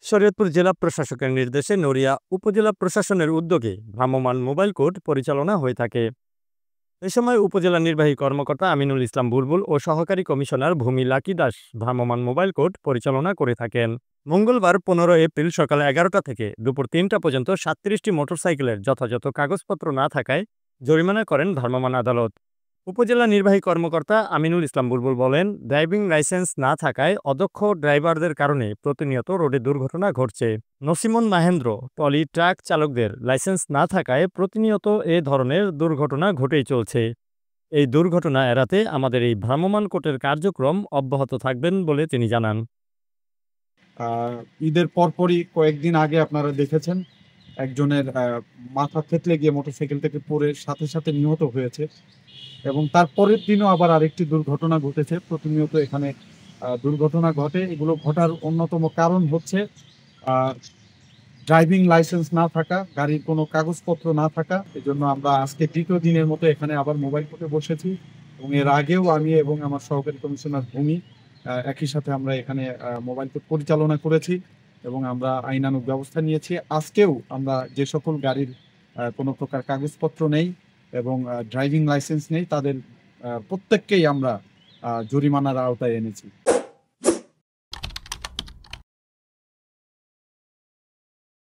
শরীয়তপুর জেলা প্রশাসকের নির্দেশে নড়িয়া উপজেলা প্রশাসনের উদ্যোগে ভ্রাম্যমাণ মোবাইল কোর্ট পরিচালনা হয়ে থাকে। এ সময় উপজেলা নির্বাহী কর্মকর্তা আমিনুল ইসলাম বুলবুল ও সহকারী কমিশনার ভূমি লাকি দাস ভ্রাম্যমাণ মোবাইল কোর্ট পরিচালনা করে থাকেন। মঙ্গলবার 15 এপ্রিল সকাল 11টা থেকে দুপুর 3টা পর্যন্ত 37টি মোটরসাইকেলের যথাযথ কাগজপত্র না থাকায় জরিমানা করেন ভ্রাম্যমাণ আদালত। উপজেলা নির্বাহী কর্মকর্তা আমিনুল ইসলাম বুলবুল বলেন, ড্রাইভিং লাইসেন্স না থাকায় অদক্ষ ড্রাইভারদের কারণে প্রতিনিয়ত রোডে দুর্ঘটনা ঘটছে। নসিমন মাহেন্দ্র ট্রলি ট্রাক চালকদের লাইসেন্স না থাকায় প্রতিনিয়ত এ ধরনের দুর্ঘটনা ঘটেই চলছে। এই দুর্ঘটনা এড়াতে আমাদের এই ভ্রাম্যমাণ কোর্টের কার্যক্রম অব্যাহত থাকবেন বলে তিনি জানান। ঈদের পরপরই কয়েকদিন আগে আপনারা দেখেছেন একজনের মাথা থেতলে গিয়ে মোটরসাইকেল থেকে পড়ে সাথে সাথে নিহত হয়েছে, এবং তার পরের দিনও আবার আরেকটি দুর্ঘটনা ঘটেছে। প্রতিনিয়ত এখানে দুর্ঘটনা ঘটে। এগুলো ঘটার অন্যতম কারণ হচ্ছে ড্রাইভিং লাইসেন্স না থাকা, গাড়ির কোনো কাগজপত্র না থাকা। এজন্য আমরা আজকে দ্বিতীয় দিনের মতো এখানে আবার মোবাইল কোর্টে বসেছি, এবং এর আগেও আমি এবং আমার সহকারী কমিশনার ভূমি একই সাথে আমরা এখানে মোবাইল কোর্ট পরিচালনা করেছি এবং আমরা আইনানুগ ব্যবস্থা নিয়েছি। আজকেও আমরা যে সকল গাড়ির কোনো প্রকার কাগজপত্র নেই এবং ড্রাইভিং লাইসেন্স নেই, তাদের প্রত্যেককেই আমরা জরিমানার আওতায় এনেছি।